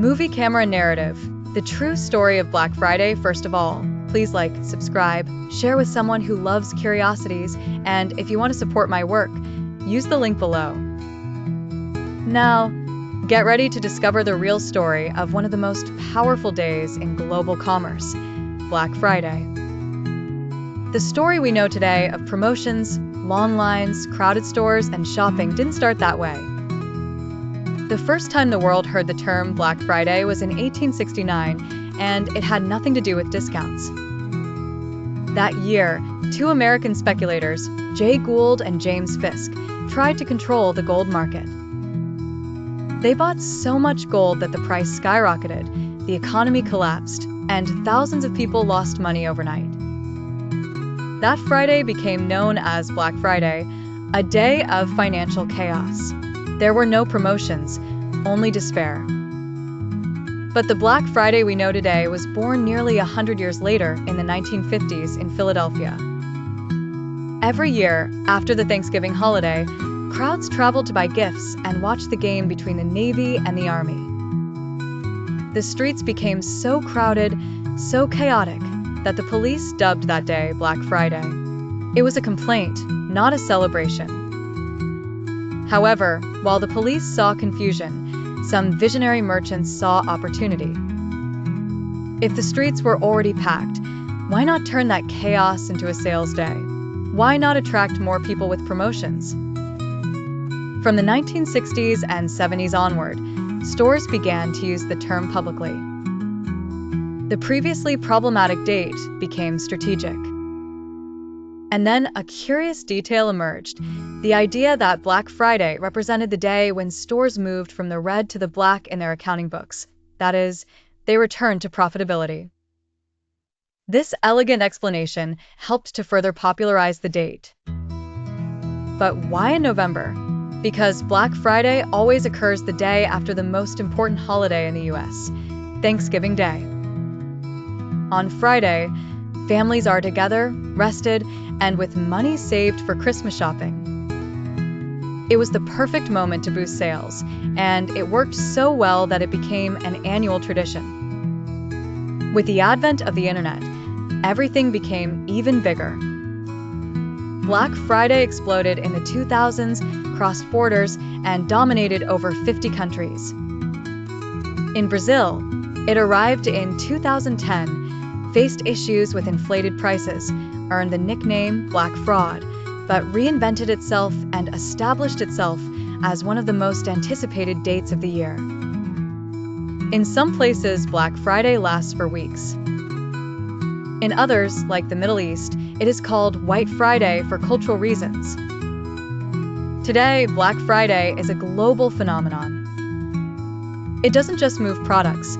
Movie camera narrative. The true story of Black Friday. First of all, please like, subscribe, share with someone who loves curiosities, and if you want to support my work, use the link below. Now, get ready to discover the real story of one of the most powerful days in global commerce, Black Friday. The story we know today of promotions, long lines, crowded stores, and shopping didn't start that way. The first time the world heard the term Black Friday was in 1869, and it had nothing to do with discounts. That year, two American speculators, Jay Gould and James Fisk, tried to control the gold market. They bought so much gold that the price skyrocketed, the economy collapsed, and thousands of people lost money overnight. That Friday became known as Black Friday, a day of financial chaos. There were no promotions, only despair. But the Black Friday we know today was born nearly 100 years later in the 1950s in Philadelphia. Every year, after the Thanksgiving holiday, crowds traveled to buy gifts and watch the game between the Navy and the Army. The streets became so crowded, so chaotic, that the police dubbed that day Black Friday. It was a complaint, not a celebration. However, while the police saw confusion, some visionary merchants saw opportunity. If the streets were already packed, why not turn that chaos into a sales day? Why not attract more people with promotions? From the 1960s and 70s onward, stores began to use the term publicly. The previously problematic date became strategic. And then a curious detail emerged, the idea that Black Friday represented the day when stores moved from the red to the black in their accounting books. That is, they returned to profitability. This elegant explanation helped to further popularize the date. But why in November? Because Black Friday always occurs the day after the most important holiday in the US, Thanksgiving Day. On Friday, families are together, rested, and with money saved for Christmas shopping. It was the perfect moment to boost sales, and it worked so well that it became an annual tradition. With the advent of the internet, everything became even bigger. Black Friday exploded in the 2000s, crossed borders, and dominated over 50 countries. In Brazil, it arrived in 2010, faced issues with inflated prices, earned the nickname Black Fraud, but reinvented itself and established itself as one of the most anticipated dates of the year. In some places, Black Friday lasts for weeks. In others, like the Middle East, it is called White Friday for cultural reasons. Today, Black Friday is a global phenomenon. It doesn't just move products,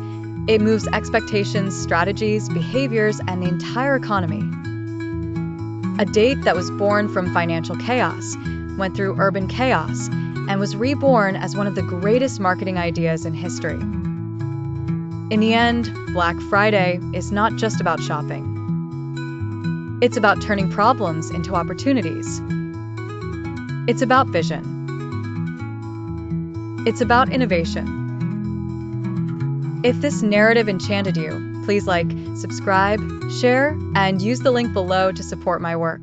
it moves expectations, strategies, behaviors, and the entire economy. A date that was born from financial chaos, went through urban chaos, and was reborn as one of the greatest marketing ideas in history. In the end, Black Friday is not just about shopping. It's about turning problems into opportunities. It's about vision. It's about innovation. If this narrative enchanted you, please like, subscribe, share, and use the link below to support my work.